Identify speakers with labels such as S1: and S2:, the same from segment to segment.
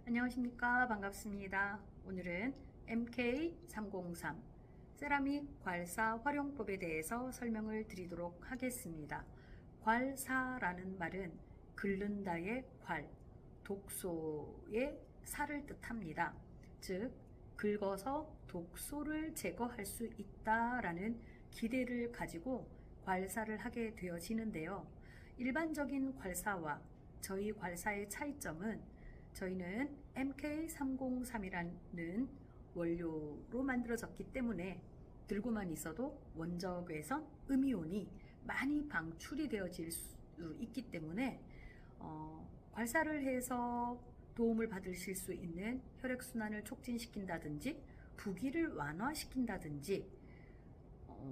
S1: 안녕하십니까. 반갑습니다. 오늘은 MK303 세라믹 괄사 활용법에 대해서 설명을 드리도록 하겠습니다. 괄사라는 말은 긁는다의 괄, 독소의 사를 뜻합니다. 즉, 긁어서 독소를 제거할 수 있다라는 기대를 가지고 괄사를 하게 되어지는데요. 일반적인 괄사와 저희 괄사의 차이점은 저희는 MK303이라는 원료로 만들어졌기 때문에 들고만 있어도 원적외선 음이온이 많이 방출이 되어질 수 있기 때문에 괄사를 해서 도움을 받으실 수 있는 혈액순환을 촉진시킨다든지 부기를 완화시킨다든지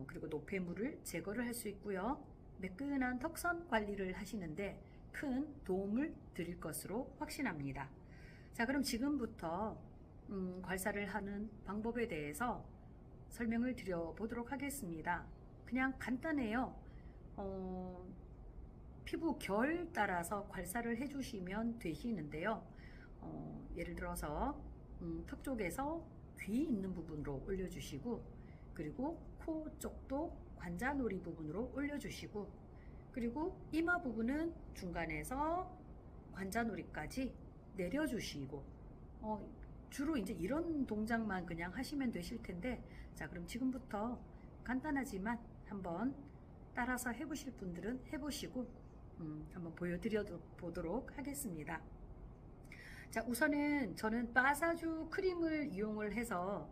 S1: 그리고 노폐물을 제거를 할 수 있고요. 매끈한 턱선 관리를 하시는데 큰 도움을 드릴 것으로 확신합니다. 자, 그럼 지금부터 괄사를 하는 방법에 대해서 설명을 드려보도록 하겠습니다. 그냥 간단해요. 피부 결 따라서 괄사를 해주시면 되시는데요. 예를 들어서 턱 쪽에서 귀 있는 부분으로 올려주시고, 그리고 코 쪽도 관자놀이 부분으로 올려주시고, 그리고 이마 부분은 중간에서 관자놀이까지 내려주시고, 주로 이제 이런 동작만 그냥 하시면 되실 텐데, 자, 그럼 지금부터 간단하지만 한번 따라서 해보실 분들은 해보시고 한번 보여드려 보도록 하겠습니다. 자, 우선은 저는 마사주 크림을 이용을 해서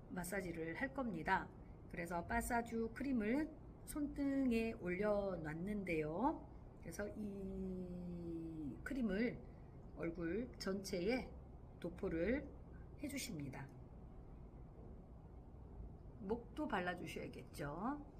S1: 마사지를 할 겁니다. 그래서 마사주 크림을 손등에 올려 놨는데요. 그래서 이 크림을 얼굴 전체에 도포를 해주십니다. 목도 발라주셔야겠죠.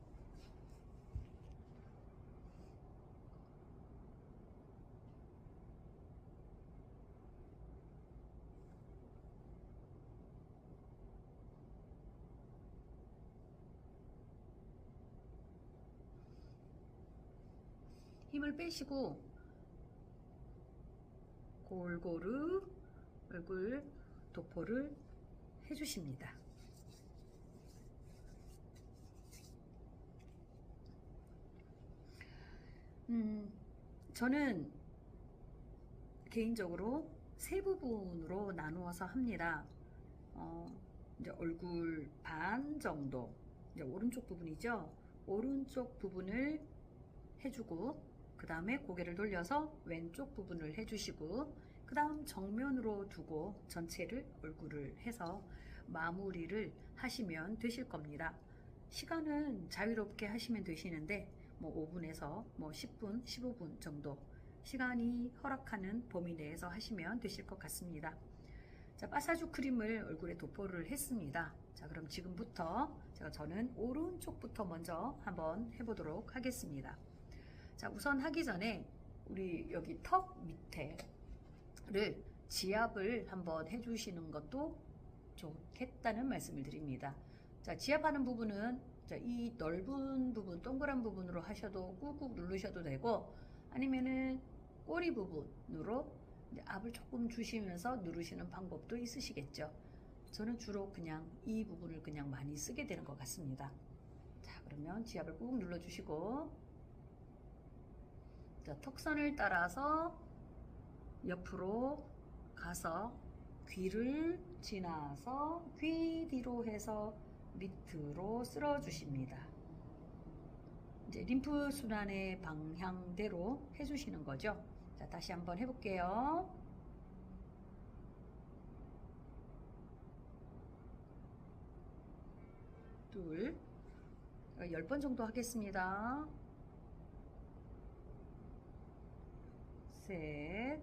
S1: 힘을 빼시고 골고루 얼굴 도포를 해주십니다. 저는 개인적으로 세 부분으로 나누어서 합니다. 이제 얼굴 반 정도, 이제 오른쪽 부분이죠. 오른쪽 부분을 해주고, 그 다음에 고개를 돌려서 왼쪽 부분을 해주시고, 그 다음 정면으로 두고 전체를 얼굴을 해서 마무리를 하시면 되실 겁니다. 시간은 자유롭게 하시면 되시는데 뭐 5분에서 뭐 10분, 15분 정도 시간이 허락하는 범위 내에서 하시면 되실 것 같습니다. 자, 마사주 크림을 얼굴에 도포를 했습니다. 자, 그럼 지금부터 저는 오른쪽부터 먼저 한번 해보도록 하겠습니다. 자, 우선 하기 전에 우리 여기 턱 밑에를 지압을 한번 해주시는 것도 좋겠다는 말씀을 드립니다. 자, 지압하는 부분은 이 넓은 부분, 동그란 부분으로 하셔도 꾹꾹 누르셔도 되고, 아니면은 꼬리 부분으로 압을 조금 주시면서 누르시는 방법도 있으시겠죠. 저는 주로 그냥 이 부분을 그냥 많이 쓰게 되는 것 같습니다. 자, 그러면 지압을 꾹 눌러주시고, 자, 턱선을 따라서 옆으로 가서 귀를 지나서 귀 뒤로 해서 밑으로 쓸어 주십니다. 이제 림프 순환의 방향대로 해주시는 거죠. 자, 다시 한번 해볼게요. 둘, 10번 정도 하겠습니다. 셋,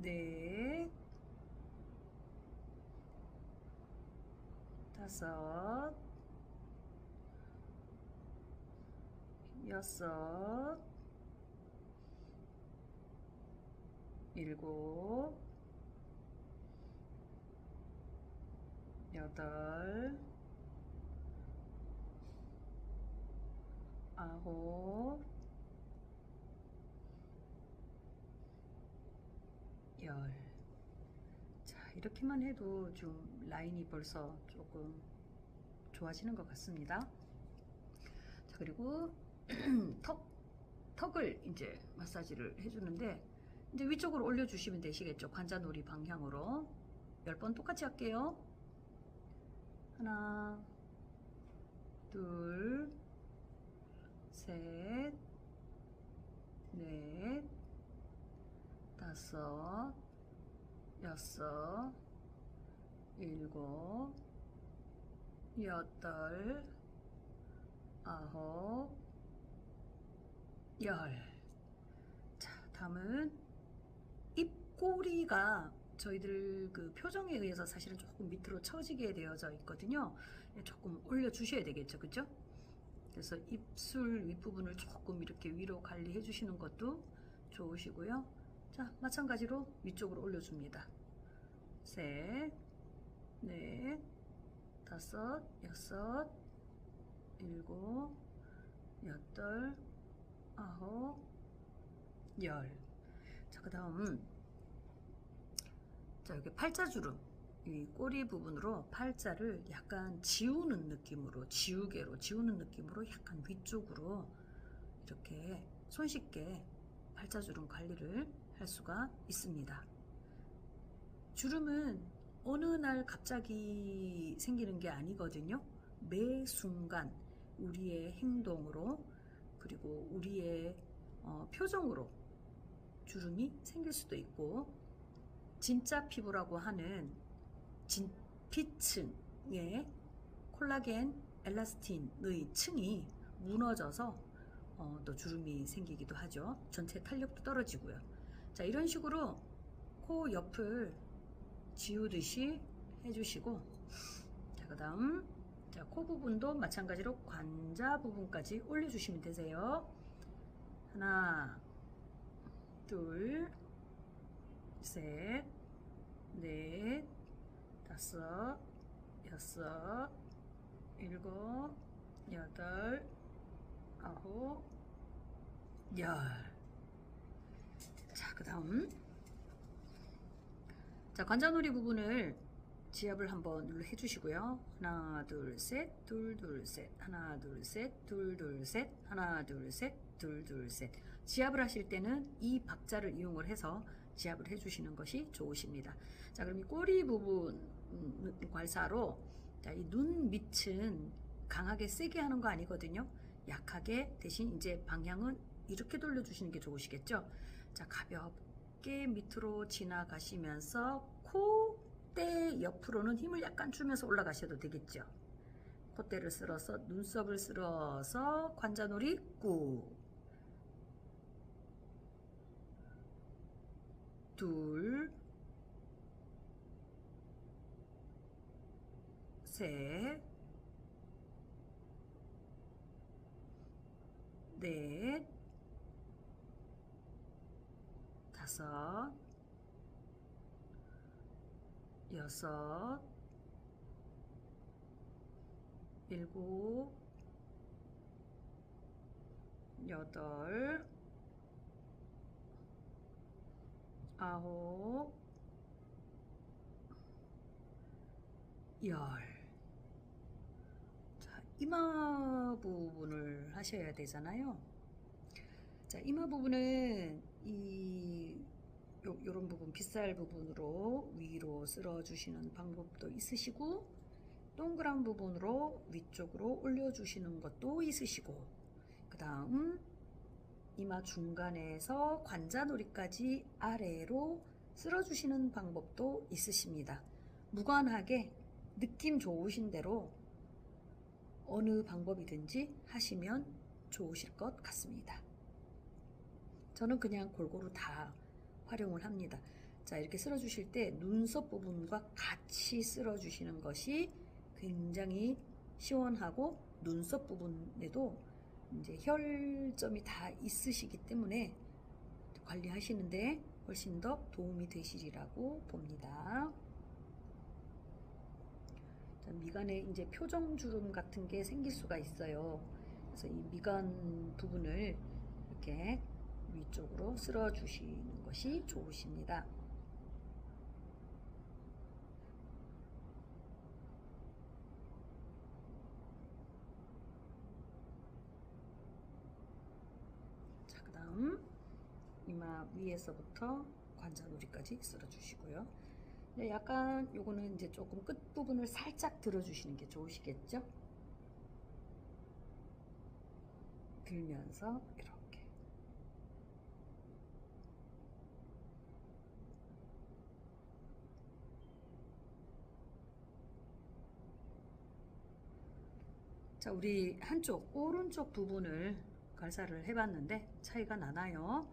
S1: 넷, 다섯, 여섯, 일곱, 여덟, 아홉, 이렇게만 해도 좀 라인이 벌써 조금 좋아지는 것 같습니다. 자, 그리고 턱을 이제 마사지를 해주는데 이제 위쪽으로 올려주시면 되시겠죠. 관자놀이 방향으로 10번 똑같이 할게요. 하나, 둘, 셋, 넷, 다섯, 여섯, 일곱, 여덟, 아홉, 열. 자, 다음은 입꼬리가 저희들 그 표정에 의해서 사실은 조금 밑으로 처지게 되어져 있거든요. 조금 올려주셔야 되겠죠, 그죠? 그래서 입술 윗부분을 조금 이렇게 위로 관리해 주시는 것도 좋으시고요. 자, 마찬가지로 위쪽으로 올려줍니다. 셋, 넷, 다섯, 여섯, 일곱, 여덟, 아홉, 열. 자, 그 다음 자, 여기 팔자주름 이 꼬리 부분으로 팔자를 약간 지우는 느낌으로, 지우개로 지우는 느낌으로 약간 위쪽으로 이렇게 손쉽게 팔자주름 관리를 할 수가 있습니다. 주름은 어느 날 갑자기 생기는 게 아니거든요. 매 순간 우리의 행동으로 그리고 우리의 표정으로 주름이 생길 수도 있고, 진짜 피부라고 하는 진피층의 콜라겐, 엘라스틴의 층이 무너져서 또 주름이 생기기도 하죠. 전체 탄력도 떨어지고요. 자, 이런 식으로 코 옆을 지우듯이 해주시고, 자, 그 다음 자, 코 부분도 마찬가지로 관자 부분까지 올려주시면 되세요. 하나, 둘, 셋, 넷, 다섯, 여섯, 일곱, 여덟, 아홉, 열. 자, 그 다음 자, 관자놀이 부분을 지압을 한번 해주시고요. 하나, 둘, 셋, 둘, 둘, 셋, 하나, 둘, 셋, 둘, 둘, 셋, 하나, 둘, 셋, 둘, 둘, 셋. 지압을 하실 때는 이 박자를 이용을 해서 지압을 해주시는 것이 좋으십니다. 자, 그럼 이 꼬리 부분 괄사로 이 눈 밑은 강하게 세게 하는 거 아니거든요. 약하게, 대신 이제 방향은 이렇게 돌려주시는 게 좋으시겠죠. 자, 가볍게 밑으로 지나가시면서 콧대 옆으로는 힘을 약간 주면서 올라가셔도 되겠죠. 콧대를 쓸어서 눈썹을 쓸어서 관자놀이 꾹, 둘, 셋, 넷, 다섯, 여섯, 일곱, 여덟, 아홉, 열. 자, 이마 부분을 하셔야 되잖아요. 자, 이마 부분은 요런 부분, 빗살 부분으로 위로 쓸어주시는 방법도 있으시고, 동그란 부분으로 위쪽으로 올려주시는 것도 있으시고, 그 다음 이마 중간에서 관자놀이까지 아래로 쓸어주시는 방법도 있으십니다. 무관하게 느낌 좋으신 대로 어느 방법이든지 하시면 좋으실 것 같습니다. 저는 그냥 골고루 다 활용을 합니다. 자, 이렇게 쓸어주실 때 눈썹 부분과 같이 쓸어주시는 것이 굉장히 시원하고, 눈썹 부분에도 이제 혈점이 다 있으시기 때문에 관리하시는데 훨씬 더 도움이 되시리라고 봅니다. 자, 미간에 이제 표정 주름 같은 게 생길 수가 있어요. 그래서 이 미간 부분을 이렇게 위쪽으로 쓸어 주시는 것이 좋으십니다. 앞 위에서부터 관자놀이까지 쓸어주시고요. 네, 약간 요거는 이제 조금 끝부분을 살짝 들어주시는 게 좋으시겠죠? 들면서 이렇게. 자, 우리 한쪽 오른쪽 부분을 갈사를 해봤는데 차이가 나나요?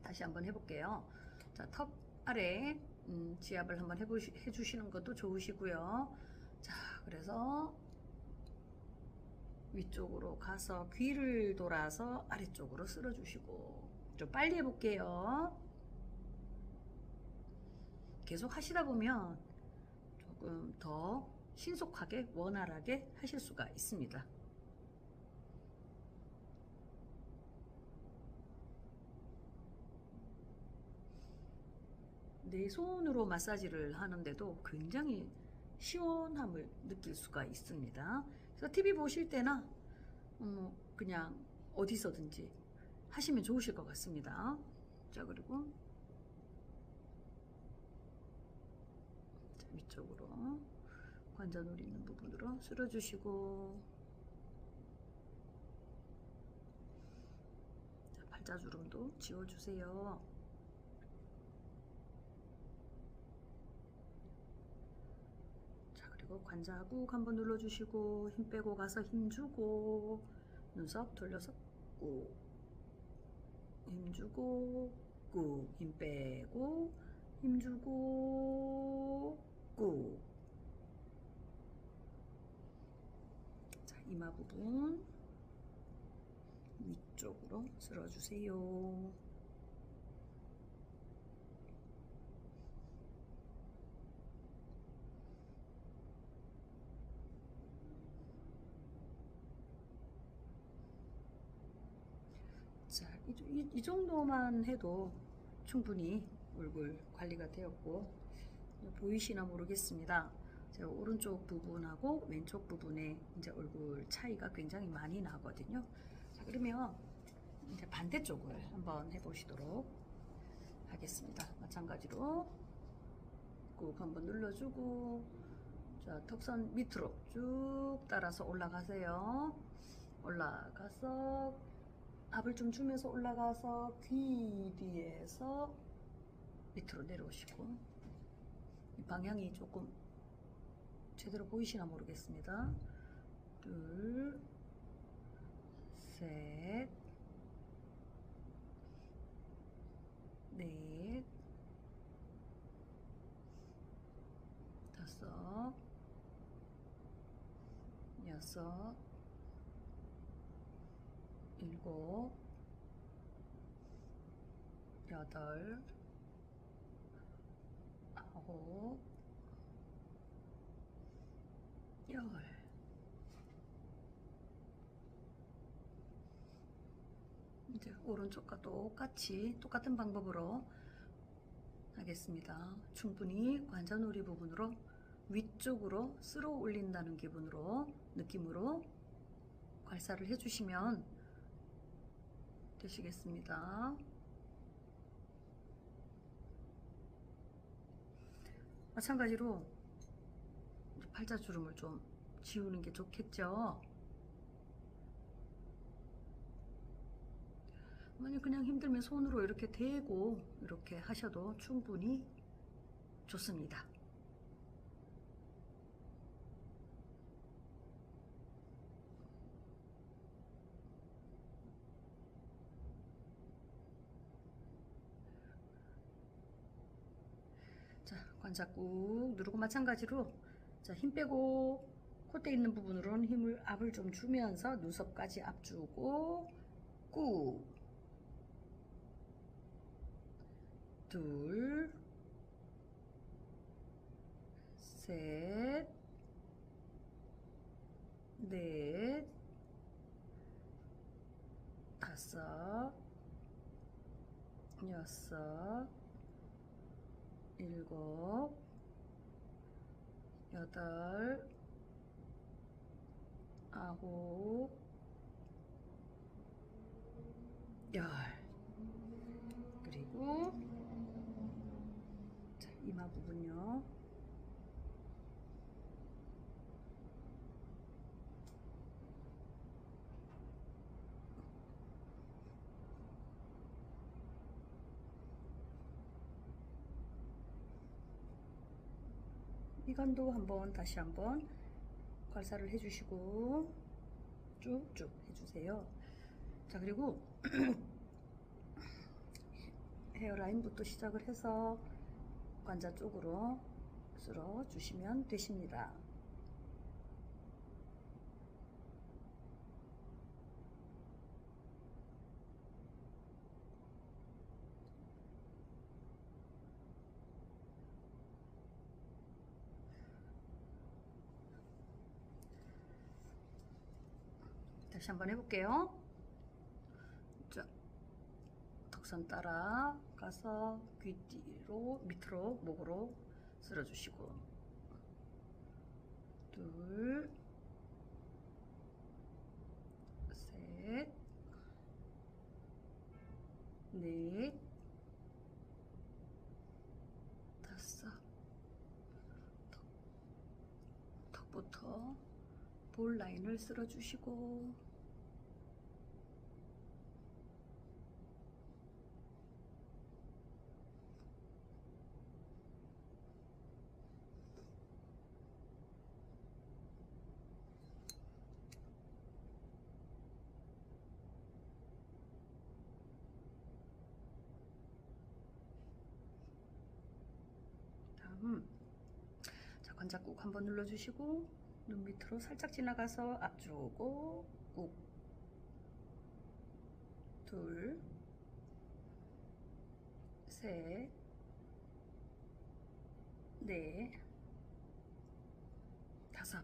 S1: 다시 한번 해볼게요. 자, 턱 아래 지압을 한번 해주시는 것도 좋으시고요. 자, 그래서 위쪽으로 가서 귀를 돌아서 아래쪽으로 쓸어주시고, 좀 빨리 해볼게요. 계속 하시다 보면 조금 더 신속하게 원활하게 하실 수가 있습니다. 내 손으로 마사지를 하는데도 굉장히 시원함을 느낄 수가 있습니다. 그래서 TV 보실 때나 그냥 어디서든지 하시면 좋으실 것 같습니다. 자, 그리고 위쪽으로 관자놀이 있는 부분으로 쓸어주시고, 자, 팔자주름도 지워주세요. 자, 그리고 관자국 한번 눌러주시고, 힘 빼고 가서 힘 주고, 눈썹 돌려서 꾹, 힘 주고 꾹, 힘 빼고 힘 주고 꾹. 자, 이마 부분 위쪽으로 쓸어주세요. 자, 이 정도만 해도 충분히 얼굴 관리가 되었고, 보이시나 모르겠습니다. 제가 오른쪽 부분하고 왼쪽 부분에 이제 얼굴 차이가 굉장히 많이 나거든요. 자, 그러면 이제 반대쪽을 한번 해보시도록 하겠습니다. 마찬가지로 꾹 한번 눌러주고, 자, 턱선 밑으로 쭉 따라서 올라가세요. 올라가서 압을 좀 주면서 올라가서 귀 뒤에서 밑으로 내려오시고, 이 방향이 조금 제대로 보이시나 모르겠습니다. 둘, 셋, 넷, 다섯, 여섯, 일곱, 여덟, 아홉, 열. 이제 오른쪽과 똑같은 방법으로 하겠습니다. 충분히 관자놀이 부분으로 위쪽으로 쓸어 올린다는 느낌으로 괄사를 해주시면 되시겠습니다. 마찬가지로 팔자주름을 좀 지우는 게 좋겠죠. 만약 그냥 힘들면 손으로 이렇게 대고 이렇게 하셔도 충분히 좋습니다. 자, 관자 꾹 누르고, 마찬가지로 자, 힘 빼고 콧대 있는 부분으로는 압을 좀 주면서 눈썹까지 압 주고 꾹. 둘, 셋, 넷, 다섯, 여섯, 일곱, 여덟, 아홉, 열. 부분요. 미간도 다시 한번 괄사를 해주시고 쭉쭉 해주세요. 자, 그리고 헤어라인부터 시작을 해서 관자 쪽으로 쓸어 주시면 되십니다. 다시 한번 해볼게요. 자, 턱선 따라 가서 귀 뒤로 밑으로 목으로 쓸어주시고 둘, 셋, 넷, 다섯. 턱부터 볼 라인을 쓸어주시고 자, 관자 꾹 한번 눌러주시고 눈 밑으로 살짝 지나가서 앞줄 오고 꾹 둘, 셋, 넷, 다섯.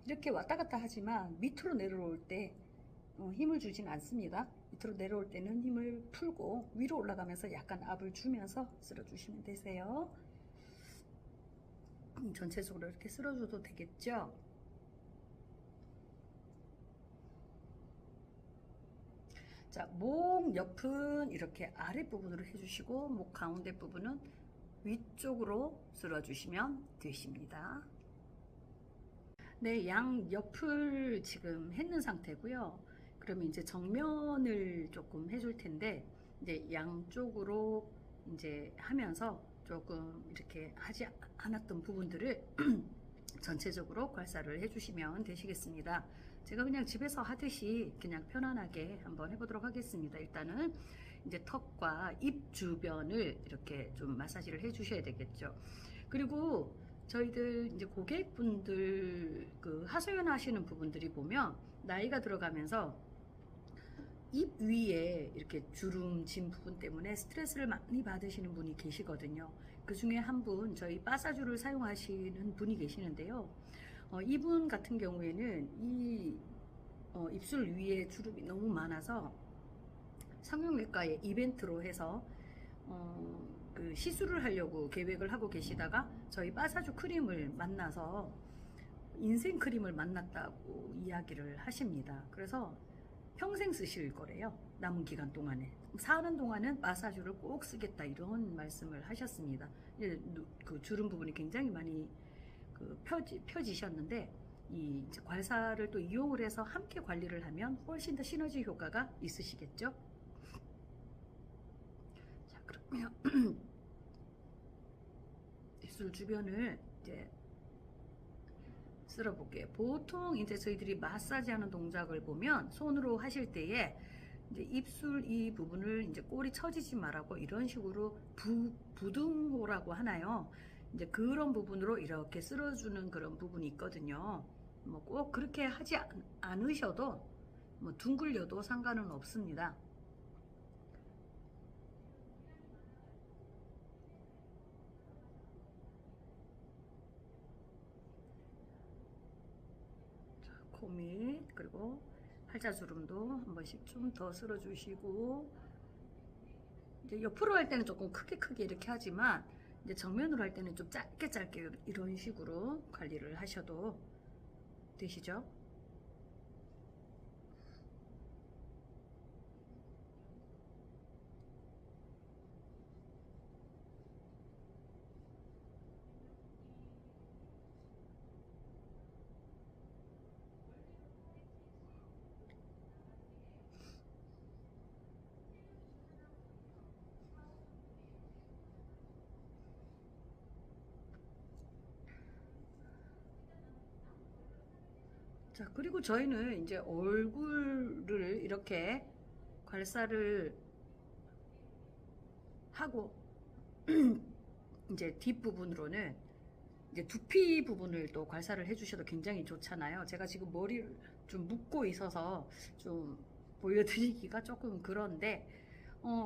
S1: 이렇게 왔다 갔다 하지만 밑으로 내려올 때 힘을 주진 않습니다. 밑으로 내려올 때는 힘을 풀고 위로 올라가면서 약간 압을 주면서 쓸어주시면 되세요. 전체적으로 이렇게 쓸어줘도 되겠죠. 자, 목 옆은 이렇게 아랫부분으로 해주시고 목 가운데 부분은 위쪽으로 쓸어주시면 되십니다. 네, 양 옆을 지금 했는 상태고요. 그러면 이제 정면을 조금 해줄 텐데 이제 양쪽으로 이제 하면서 조금 이렇게 하지 않았던 부분들을 전체적으로 괄사를 해주시면 되시겠습니다. 제가 그냥 집에서 하듯이 그냥 편안하게 한번 해보도록 하겠습니다. 일단은 이제 턱과 입 주변을 이렇게 좀 마사지를 해주셔야 되겠죠. 그리고 저희들 이제 고객분들 그 하소연 하시는 부분들이 보면 나이가 들어가면서 입 위에 이렇게 주름 진 부분 때문에 스트레스를 많이 받으시는 분이 계시거든요. 그 중에 한 분, 저희 마사주를 사용하시는 분이 계시는데요. 이분 같은 경우에는 이 입술 위에 주름이 너무 많아서 성형외과에 이벤트로 해서 그 시술을 하려고 계획을 하고 계시다가 저희 마사주 크림을 만나서 인생 크림을 만났다고 이야기를 하십니다. 그래서 평생 쓰실 거래요. 남은 기간 동안에. 사는 동안은 마사주를 꼭 쓰겠다 이런 말씀을 하셨습니다. 그 주름 부분이 굉장히 많이 그 펴지셨는데 이 이제 괄사를 또 이용을 해서 함께 관리를 하면 훨씬 더 시너지 효과가 있으시겠죠. 자, 그러면 입술 주변을 이제 쓸어볼게요. 보통 이제 저희들이 마사지 하는 동작을 보면 손으로 하실 때에 이제 입술 이 부분을 이제 꼬리 처지지 말라고 이런 식으로 부등호라고 하나요? 이제 그런 부분으로 이렇게 쓸어주는 그런 부분이 있거든요. 뭐 꼭 그렇게 하지 않으셔도 뭐 둥글려도 상관은 없습니다. 코밑 그리고 팔자주름도 한 번씩 좀 더 쓸어주시고 이제 옆으로 할 때는 조금 크게 이렇게 하지만 이제 정면으로 할 때는 좀 짧게 이런 식으로 관리를 하셔도 되시죠. 자, 그리고 저희는 이제 얼굴을 이렇게 괄사를 하고 이제 뒷부분으로는 이제 두피 부분을 또 괄사를 해주셔도 굉장히 좋잖아요. 제가 지금 머리를 좀 묶고 있어서 좀 보여드리기가 조금 그런데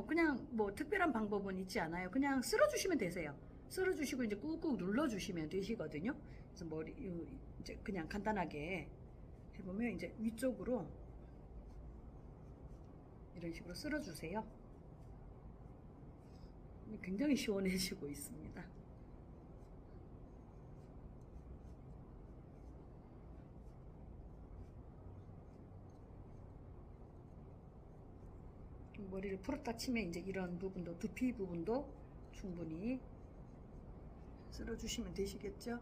S1: 그냥 뭐 특별한 방법은 있지 않아요. 그냥 쓸어주시면 되세요. 쓸어주시고 이제 꾹꾹 눌러주시면 되시거든요. 그래서 머리 이제 그냥 간단하게 해보면 이제 위쪽으로 이런 식으로 쓸어주세요. 굉장히 시원해지고 있습니다. 머리를 풀었다 치면 이제 이런 부분도 두피 부분도 충분히 쓸어주시면 되시겠죠?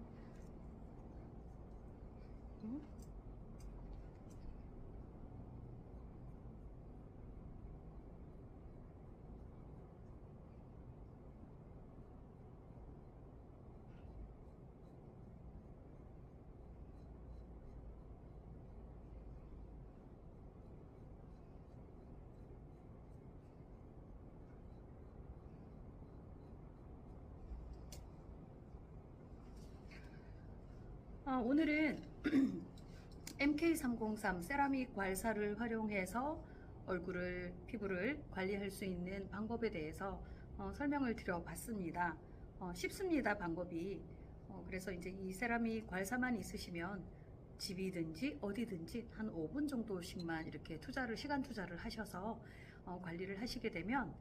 S1: 오늘은 MK303 세라믹 괄사를 활용해서 얼굴을, 피부를 관리할 수 있는 방법에 대해서 설명을 드려봤습니다. 쉽습니다, 방법이. 그래서 이제 이 세라믹 괄사만 있으시면 집이든지 어디든지 한 5분 정도씩만 이렇게 시간 투자를 하셔서 관리를 하시게 되면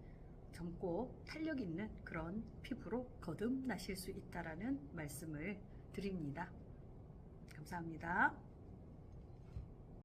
S1: 젊고 탄력 있는 그런 피부로 거듭나실 수 있다라는 말씀을 드립니다. 감사합니다.